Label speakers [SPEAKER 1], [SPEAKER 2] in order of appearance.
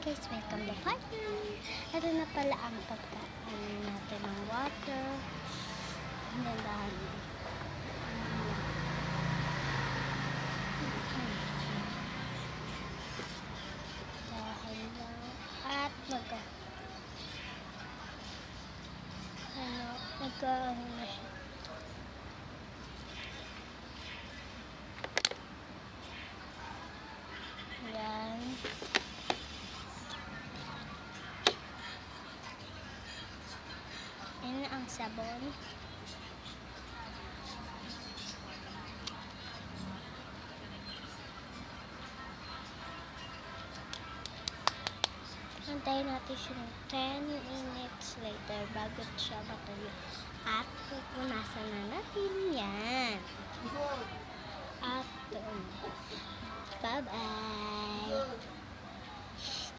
[SPEAKER 1] guys, welcome to party. Ito na pala ang pagkain natin ng water. Nandahan. Dahan lang. At nagkaano na siya. Yan. Yan ang sabon. Antayin natin siya ng 10 minutes later bago siya matuloy. At pupunasan na natin yan. At bye-bye!